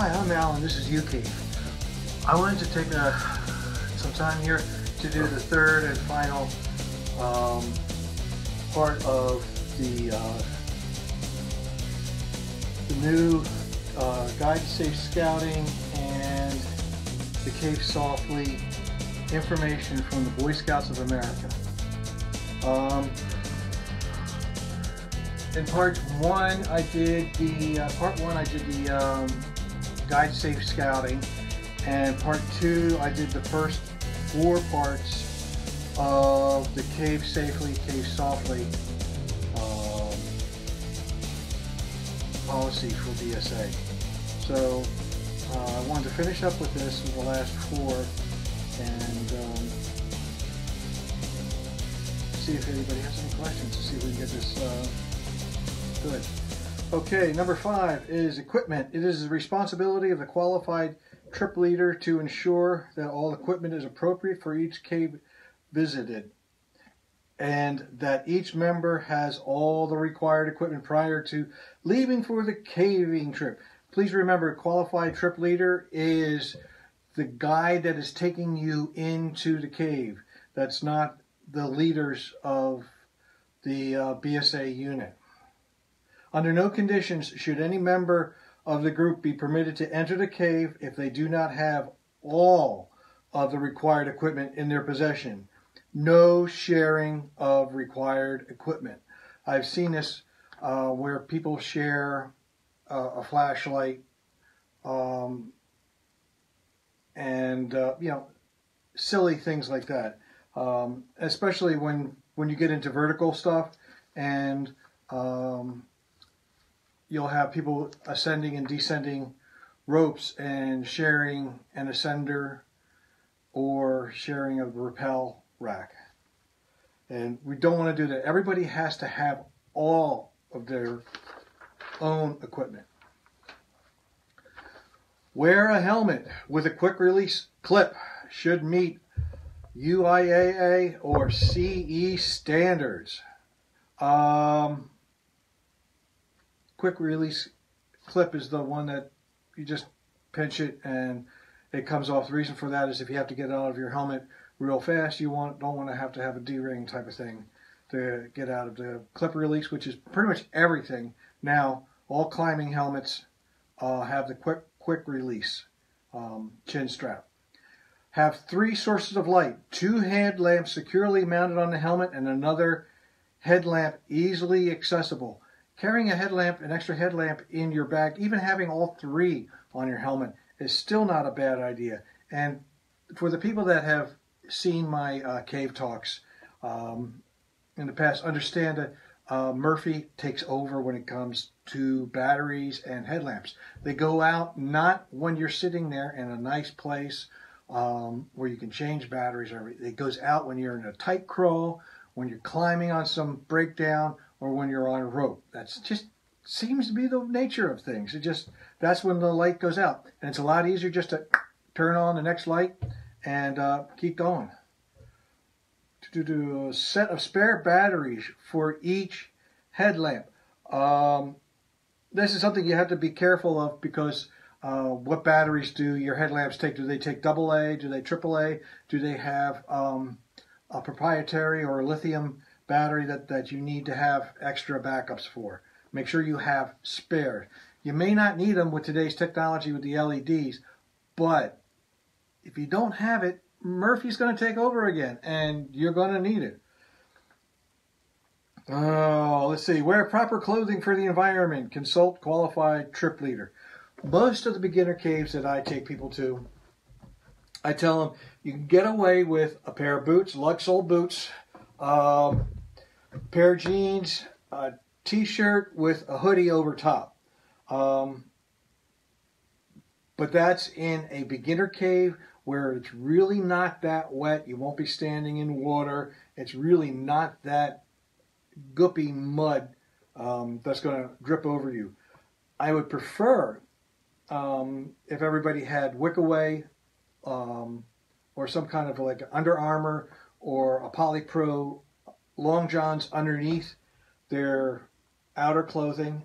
Hi, I'm Alan. This is UK. I wanted to take some time here to do the third and final part of the new Guide to Safe Scouting and the Cave Softly information from the Boy Scouts of America. In part one, I did the Guide to Safe Scouting, and part two, I did the first 4 parts of the Cave Safely, Cave Softly policy for BSA. So I wanted to finish up with this with the last 4 and see if anybody has any questions to see if we can get this good. Okay, number 5 is equipment. It is the responsibility of the qualified trip leader to ensure that all equipment is appropriate for each cave visited, and that each member has all the required equipment prior to leaving for the caving trip. Please remember, qualified trip leader is the guide that is taking you into the cave. That's not the leaders of the BSA unit. Under no conditions should any member of the group be permitted to enter the cave if they do not have all of the required equipment in their possession. No sharing of required equipment. I've seen this where people share a flashlight and silly things like that. Especially when you get into vertical stuff, and you'll have people ascending and descending ropes and sharing an ascender or sharing a rappel rack. And we don't want to do that. Everybody has to have all of their own equipment. Wear a helmet with a quick release clip. Should meet UIAA or CE standards. Quick release clip is the one that you just pinch it and it comes off. The reason for that is if you have to get out of your helmet real fast, you don't want to have a D-ring type of thing to get out of the clip release, which is pretty much everything now. All climbing helmets have the quick release chin strap. Have 3 sources of light, 2 headlamps securely mounted on the helmet and another headlamp easily accessible. Carrying an extra headlamp in your bag, even having all 3 on your helmet, is still not a bad idea. And for the people that have seen my cave talks in the past, understand that Murphy takes over when it comes to batteries and headlamps. They go out not when you're sitting there in a nice place where you can change batteries or everything. It goes out when you're in a tight crawl, when you're climbing on some breakdown, or when you're on a rope. That's just seems to be the nature of things. That's when the light goes out. And it's a lot easier just to turn on the next light and keep going. To do a set of spare batteries for each headlamp. This is something you have to be careful of because what batteries do your headlamps take? Do they take AA? Do they AAA? Do they have a proprietary or a lithium battery that you need to have extra backups for? Make sure you have spares. You may not need them with today's technology with the LEDs, but if you don't have it, Murphy's going to take over again, and you're going to need it. Oh, let's see. Wear proper clothing for the environment. Consult qualified trip leader. Most of the beginner caves that I take people to, I tell them you can get away with a pair of boots, lug-sole boots, pair of jeans, a t-shirt with a hoodie over top. But that's in a beginner cave where it's really not that wet. You won't be standing in water. It's really not that goopy mud that's going to drip over you. I would prefer if everybody had wick-away or some kind of like Under Armour or a Polypro long johns underneath their outer clothing.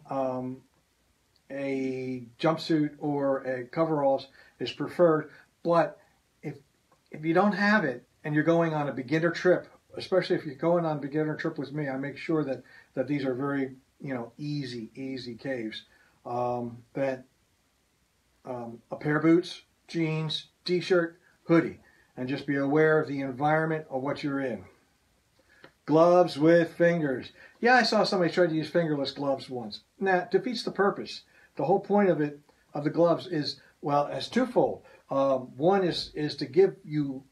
a jumpsuit or a coveralls is preferred. But if you don't have it and you're going on a beginner trip, especially if you're going on a beginner trip with me, I make sure that these are very, easy caves. A pair of boots, jeans, t-shirt, hoodie, and just be aware of the environment of what you're in. Gloves with fingers. Yeah, I saw somebody try to use fingerless gloves once. Nah, defeats the purpose. The whole point of the gloves is, as twofold. One is to give you,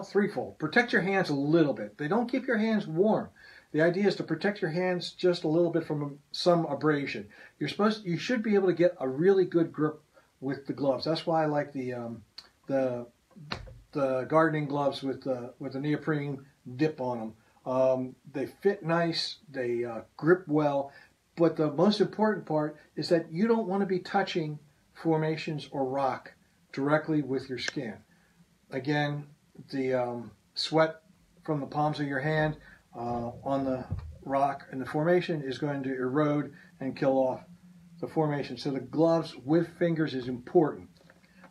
threefold. Protect your hands a little bit. They don't keep your hands warm. The idea is to protect your hands just a little bit from some abrasion. You should be able to get a really good grip with the gloves. That's why I like the gardening gloves with the neoprene dip on them. They fit nice. They grip well. But the most important part is that you don't want to be touching formations or rock directly with your skin. Again, the sweat from the palms of your hand on the rock and the formation is going to erode and kill off the formation. So the gloves with fingers is important.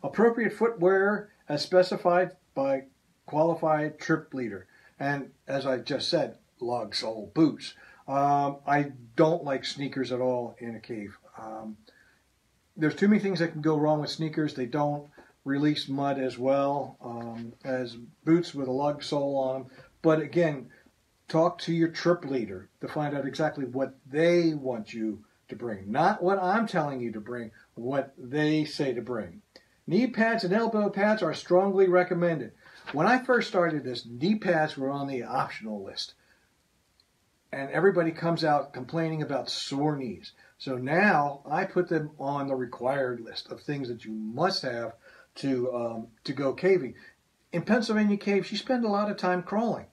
Appropriate footwear as specified by qualified trip leader. And as I just said, lug sole boots. I don't like sneakers at all in a cave. There's too many things that can go wrong with sneakers. They don't release mud as well as boots with a lug sole on them. But again, talk to your trip leader to find out exactly what they want you to bring. Not what I'm telling you to bring, what they say to bring. Knee pads and elbow pads are strongly recommended. When I first started this, knee pads were on the optional list. And everybody comes out complaining about sore knees. So now I put them on the required list of things that you must have to go caving. In Pennsylvania caves, you spend a lot of time crawling.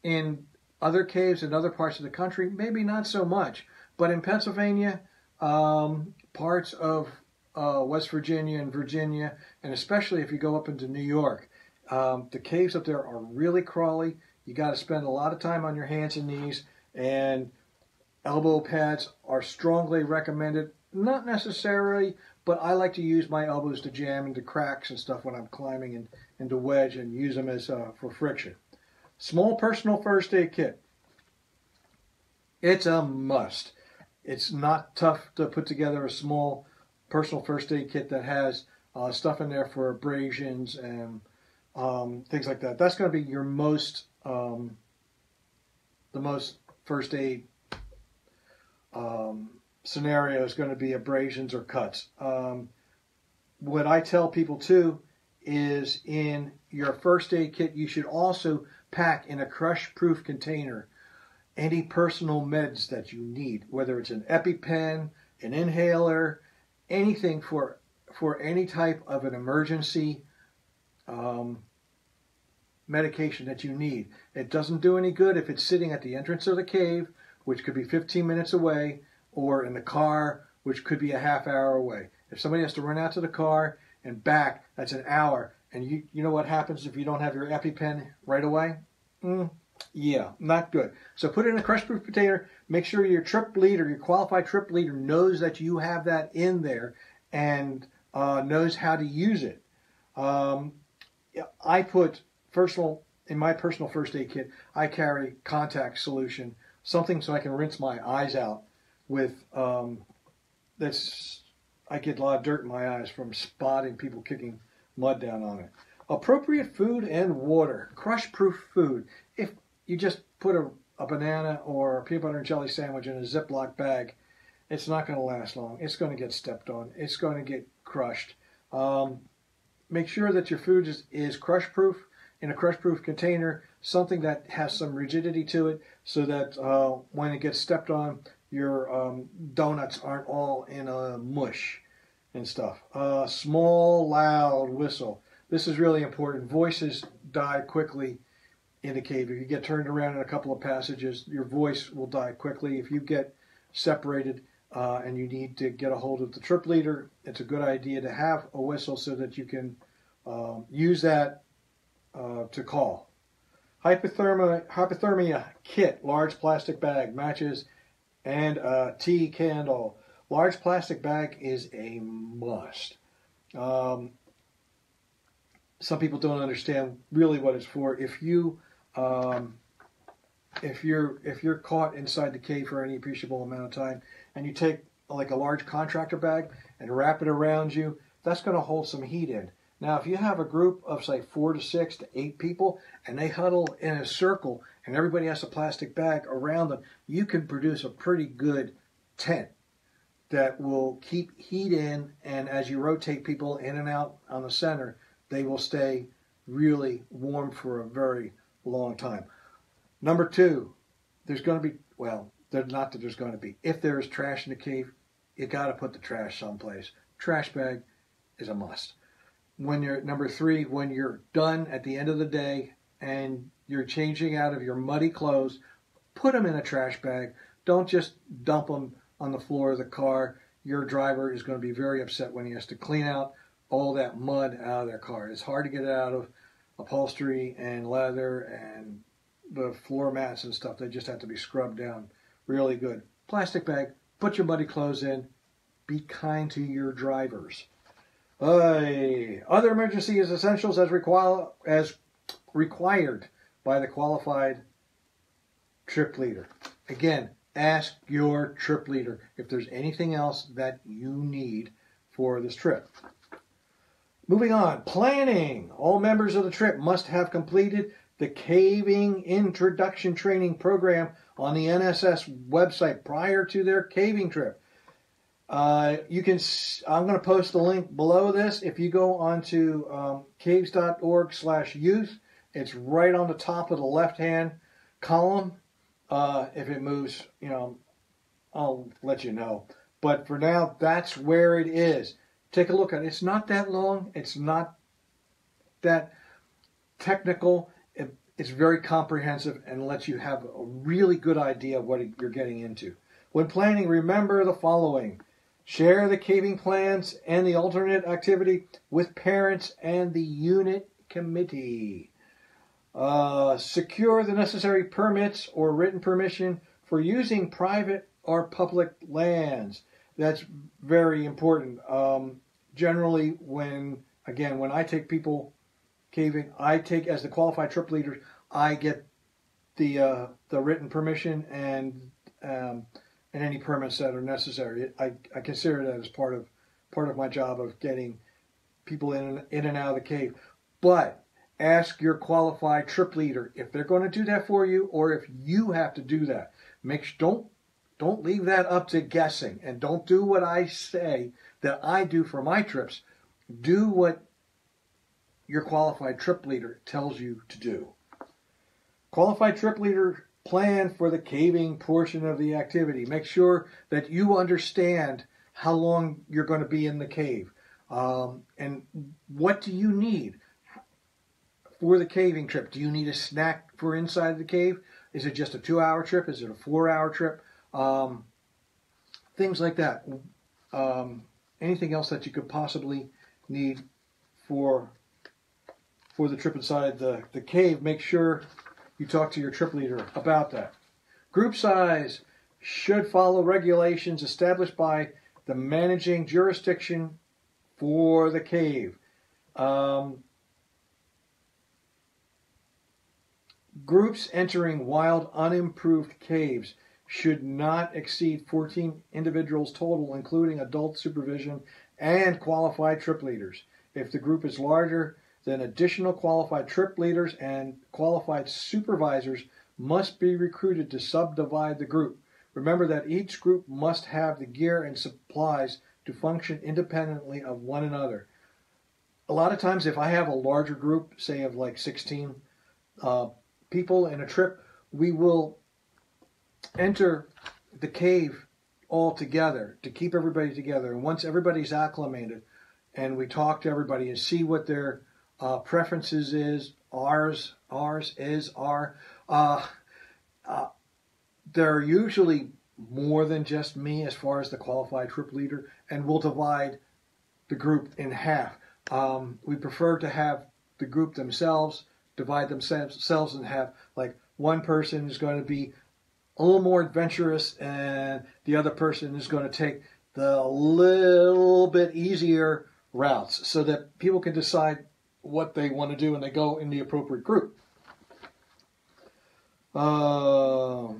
In other caves in other parts of the country, maybe not so much. But in Pennsylvania, parts of West Virginia and Virginia, and especially if you go up into New York, the caves up there are really crawly. You got to spend a lot of time on your hands and knees, and elbow pads are strongly recommended. Not necessarily, but I like to use my elbows to jam into cracks and stuff when I'm climbing and to wedge and use them as for friction. Small personal first aid kit. It's a must. It's not tough to put together a small personal first aid kit that has stuff in there for abrasions and things like that. That's going to be your the most first aid scenario is going to be abrasions or cuts. What I tell people too is in your first aid kit, you should also pack in a crush-proof container any personal meds that you need, whether it's an EpiPen, an inhaler, anything for any type of an emergency medication that you need. It doesn't do any good if it's sitting at the entrance of the cave, which could be 15 minutes away, or in the car, which could be a half hour away. If somebody has to run out to the car and back, that's an hour. And you know what happens if you don't have your EpiPen right away? Yeah, not good. So put it in a crush-proof container. Make sure your trip leader, your qualified trip leader, knows that you have that in there and knows how to use it. I put in my personal first aid kit, I carry contact solution, something so I can rinse my eyes out with. I get a lot of dirt in my eyes from spotting people kicking mud down on it. Appropriate food and water. Crush-proof food. If you just put a banana or a peanut butter and jelly sandwich in a Ziploc bag, it's not going to last long. It's going to get stepped on. It's going to get crushed. Make sure that your food is crush-proof in a crush-proof container, something that has some rigidity to it so that when it gets stepped on, your donuts aren't all in a mush and stuff. Small, loud whistle. This is really important. Voices die quickly in the cave. If you get turned around in a couple of passages, your voice will die quickly. If you get separated and you need to get a hold of the trip leader, it's a good idea to have a whistle so that you can use that to call. Hypothermia kit, large plastic bag, matches, and a tea candle. Large plastic bag is a must. Some people don't understand really what it's for. If you're caught inside the cave for any appreciable amount of time, and you take like a large contractor bag and wrap it around you, that's going to hold some heat in. Now, if you have a group of, say, 4 to 6 to 8 people, and they huddle in a circle, and everybody has a plastic bag around them, you can produce a pretty good tent that will keep heat in, and as you rotate people in and out on the center, they will stay really warm for a very long time. Number 2, there's going to be, well, not that there's going to be, if there is trash in the cave, you got to put the trash someplace. Trash bag is a must. Number 3, when you're done at the end of the day and you're changing out of your muddy clothes, put them in a trash bag. Don't just dump them on the floor of the car. Your driver is going to be very upset when he has to clean out all that mud out of their car. It's hard to get it out of upholstery and leather and the floor mats and stuff. They just have to be scrubbed down really good. Plastic bag, put your muddy clothes in. Be kind to your drivers. Other emergency essentials as required by the qualified trip leader. Again, ask your trip leader if there's anything else that you need for this trip. Moving on, planning. All members of the trip must have completed the caving introduction training program on the NSS website prior to their caving trip. I'm going to post a link below this. If you go onto caves.org/youth, it's right on the top of the left-hand column. If it moves, I'll let you know. But for now, that's where it is. Take a look at it. It's not that long. It's not that technical. It's very comprehensive and lets you have a really good idea of what you're getting into. When planning, remember the following. Share the caving plans and the alternate activity with parents and the unit committee. Secure the necessary permits or written permission for using private or public lands. That's very important. Generally, when I take people caving, as the qualified trip leader, I get the written permission and any permits that are necessary. I consider that as part of my job of getting people in and out of the cave. But ask your qualified trip leader if they're going to do that for you, or if you have to do that. Don't leave that up to guessing, and don't do what I say that I do for my trips. Do what your qualified trip leader tells you to do. Qualified trip leader plan for the caving portion of the activity. Make sure that you understand how long you're going to be in the cave. And what do you need for the caving trip? Do you need a snack for inside the cave? Is it just a 2-hour trip? Is it a 4-hour trip? Things like that. Anything else that you could possibly need for the trip inside the cave, make sure you talk to your trip leader about that. Group size should follow regulations established by the managing jurisdiction for the cave. Groups entering wild, unimproved caves should not exceed 14 individuals total, including adult supervision and qualified trip leaders. If the group is larger, then additional qualified trip leaders and qualified supervisors must be recruited to subdivide the group. Remember that each group must have the gear and supplies to function independently of one another. A lot of times, if I have a larger group, say of like 16 people in a trip, we will enter the cave all together to keep everybody together. And once everybody's acclimated and we talk to everybody and see what their preferences is, ours is, they're usually more than just me as far as the qualified trip leader, and we'll divide the group in half. We prefer to have the group themselves divide themselves and have like one person is going to be a little more adventurous and the other person is going to take the little bit easier routes so that people can decide what they want to do and they go in the appropriate group. But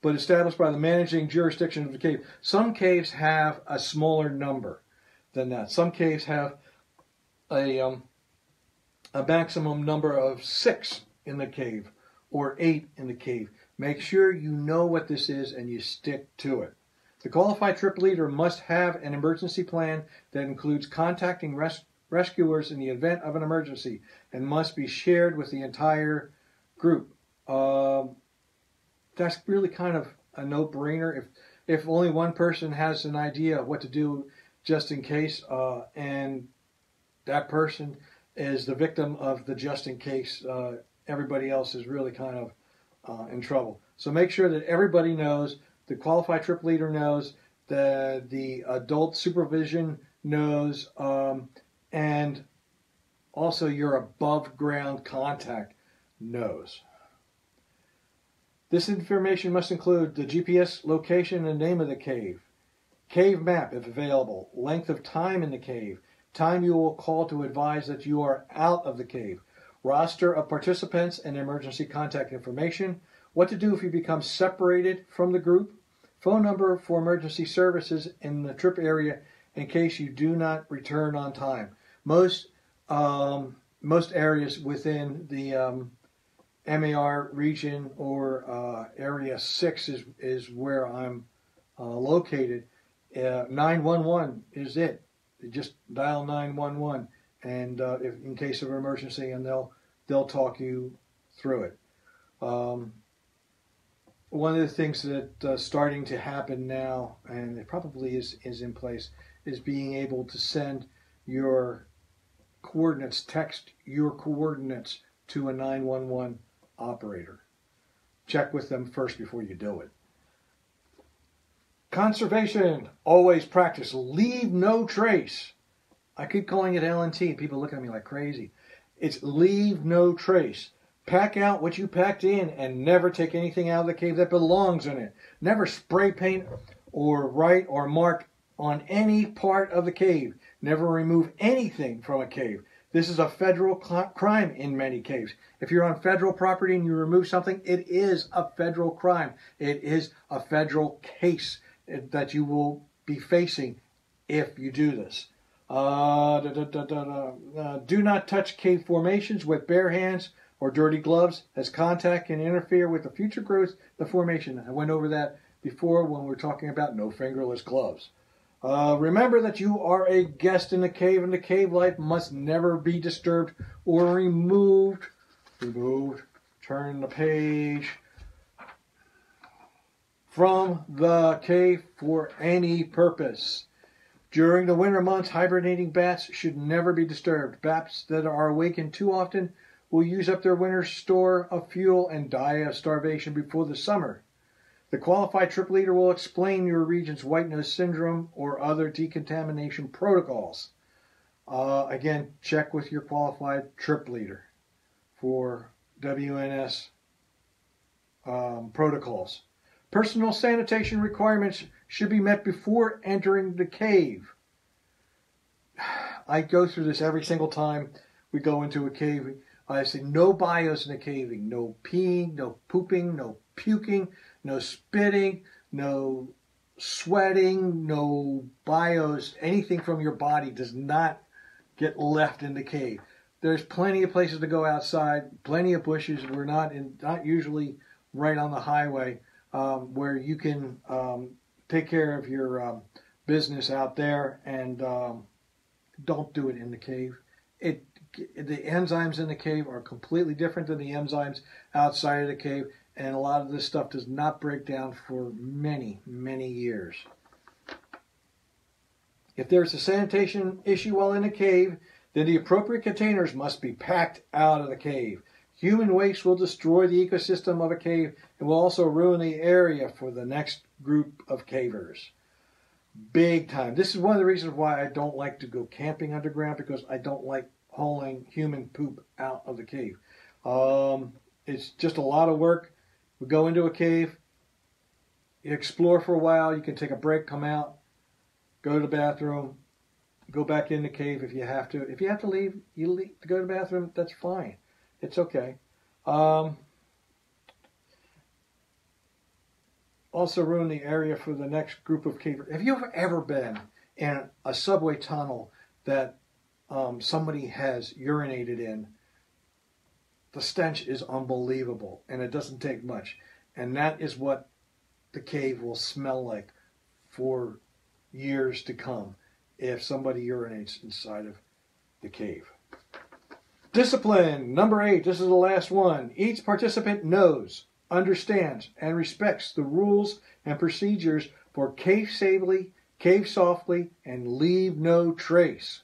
established by the managing jurisdiction of the cave. Some caves have a smaller number than that. Some caves have a maximum number of 6 in the cave or 8 in the cave. Make sure you know what this is and you stick to it. The qualified trip leader must have an emergency plan that includes contacting rescuers in the event of an emergency and must be shared with the entire group. That's really kind of a no-brainer. If only one person has an idea of what to do just in case, and that person is the victim of the just in case, everybody else is really kind of in trouble. So make sure that everybody knows, the qualified trip leader knows, that the adult supervision knows, and also your above ground contact knows. This information must include the GPS location and name of the cave, cave map if available, length of time in the cave, time you will call to advise that you are out of the cave, roster of participants and emergency contact information, what to do if you become separated from the group, phone number for emergency services in the trip area in case you do not return on time. Most areas within the MAR region or Area 6 is where I'm located. 911 is it. You just dial 911, and if in case of emergency, and they'll talk you through it. One of the things that starting to happen now, and it probably is in place, is being able to send your coordinates, text your coordinates to a 911 operator. Check with them first before you do it. Conservation, always practice. Leave no trace. I keep calling it LNT. People look at me like crazy. It's leave no trace. Pack out what you packed in and never take anything out of the cave that belongs in it. Never spray paint or write or mark on any part of the cave. Never remove anything from a cave. This is a federal crime in many caves. If you're on federal property and you remove something, it is a federal crime. It is a federal case that you will be facing if you do this. Do not touch cave formations with bare hands or dirty gloves, as contact can interfere with the future growth of the formation. I went over that before when we were talking about no fingerless gloves. Remember that you are a guest in the cave, and the cave life must never be disturbed or removed. Turn the page. From the cave for any purpose. During the winter months, hibernating bats should never be disturbed. Bats that are awakened too often will use up their winter store of fuel and die of starvation before the summer. The qualified trip leader will explain your region's white nose syndrome or other decontamination protocols. Again, check with your qualified trip leader for WNS protocols. Personal sanitation requirements should be met before entering the cave. I go through this every single time we go into a cave. I say no bios in the caving. No peeing, no pooping, no puking, no spitting, no sweating, no bios. Anything from your body does not get left in the cave. There's plenty of places to go outside, plenty of bushes. We're not usually right on the highway where you can take care of your business out there, and don't do it in the cave. The enzymes in the cave are completely different than the enzymes outside of the cave, and a lot of this stuff does not break down for many, many years. If there's a sanitation issue while in a cave, then the appropriate containers must be packed out of the cave. Human waste will destroy the ecosystem of a cave and will also ruin the area for the next group of cavers. Big time. This is one of the reasons why I don't like to go camping underground, because I don't like hauling human poop out of the cave. It's just a lot of work. We go into a cave, You explore for a while. You can take a break, come out, go to the bathroom, go back in the cave if you have to. If you have to leave, you leave to go to the bathroom. That's fine. It's okay. Also ruin the area for the next group of cavers. Have you ever been in a subway tunnel that somebody has urinated in? The stench is unbelievable, and it doesn't take much. And that is what the cave will smell like for years to come if somebody urinates inside of the cave. Discipline, number 8. This is the last one. Each participant knows, understands, and respects the rules and procedures for cave safely, cave softly, and leave no trace.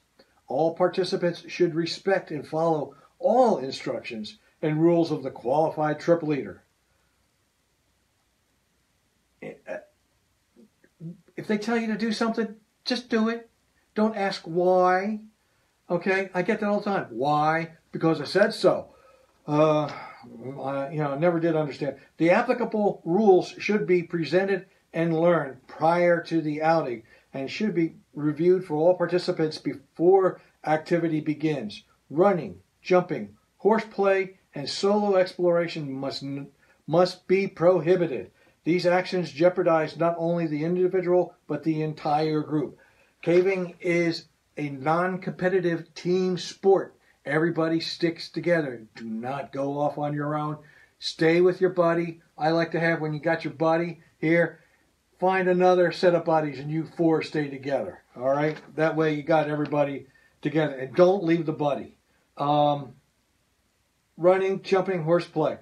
All participants should respect and follow all instructions and rules of the qualified trip leader. If they tell you to do something, just do it. Don't ask why. Okay, I get that all the time. Why? Because I said so. I never did understand. The applicable rules should be presented and learned prior to the outing and should be reviewed for all participants before activity begins. Running, jumping, horseplay, and solo exploration must be prohibited. These actions jeopardize not only the individual but the entire group. Caving is a non-competitive team sport. Everybody sticks together. Do not go off on your own. Stay with your buddy. I like to have, when you got your buddy here, find another set of buddies and you 4 stay together. All right? That way you got everybody together. And don't leave the buddy. Running, jumping, horseplay.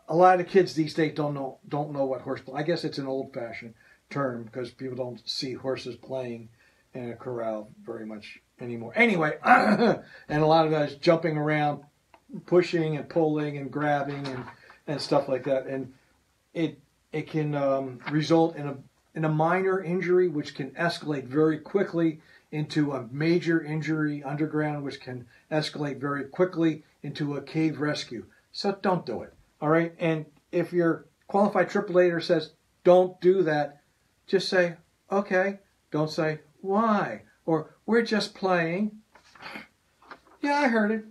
A lot of kids these days don't know what horseplay. I guess it's an old-fashioned term because people don't see horses playing in a corral very much anymore. Anyway, and a lot of guys jumping around, pushing and pulling and grabbing and stuff like that, and it can result in a minor injury, which can escalate very quickly into a major injury underground, which can escalate very quickly into a cave rescue. So don't do it. All right, and if your qualified trip leader says don't do that, just say okay. Don't say why or we're just playing. Yeah, I heard it.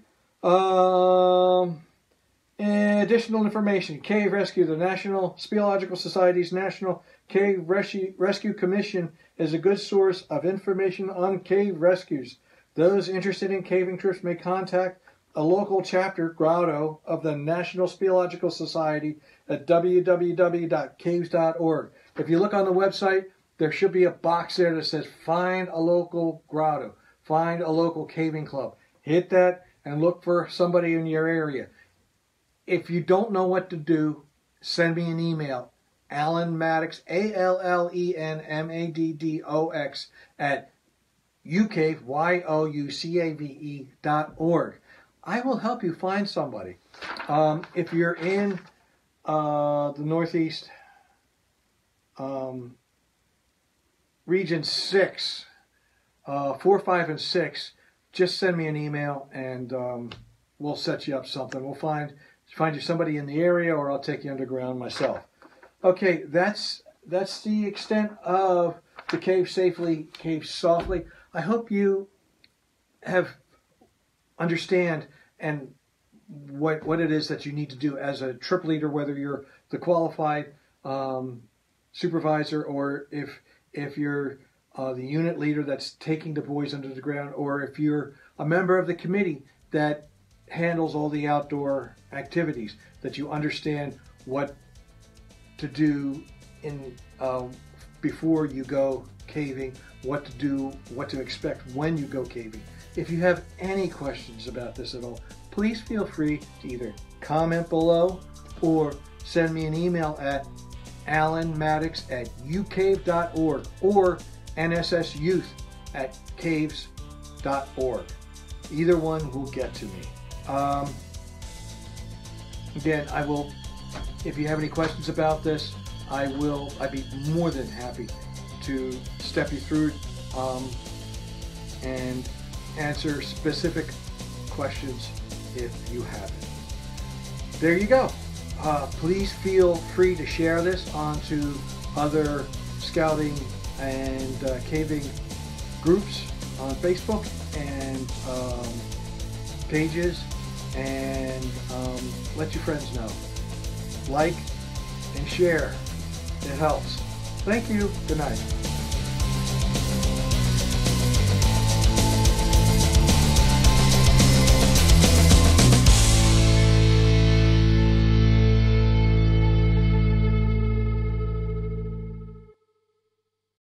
Additional information: Cave Rescue, the National Speleological Society's National Cave Rescue Commission, is a good source of information on cave rescues. Those interested in caving trips may contact a local chapter grotto of the National Speleological Society at www.caves.org. If you look on the website, there should be a box there that says find a local grotto, find a local caving club. Hit that and look for somebody in your area. If you don't know what to do, send me an email, allenmaddox, ALLENMADDOX at youcave.org. I will help you find somebody. If you're in the Northeast, Region 6, 4, 5, and 6, just send me an email and we'll set you up something. We'll find you somebody in the area, or I'll take you underground myself. Okay, that's the extent of the Cave Safely, Cave Softly. I hope you understand and what it is that you need to do as a trip leader, whether you're the qualified supervisor or if you're the unit leader that's taking the boys under the ground, or if you're a member of the committee that handles all the outdoor activities, that you understand what to do in before you go caving, what to do, what to expect when you go caving. If you have any questions about this at all, please feel free to either comment below or send me an email at allenmaddox@youcave.org or nssyouth@caves.org. Either one will get to me. Again, I will, if you have any questions about this, I'd be more than happy to step you through and answer specific questions if you have it. There you go. Please feel free to share this onto other scouting and caving groups on Facebook and pages, and let your friends know. Like and share. It helps. Thank you. Good night.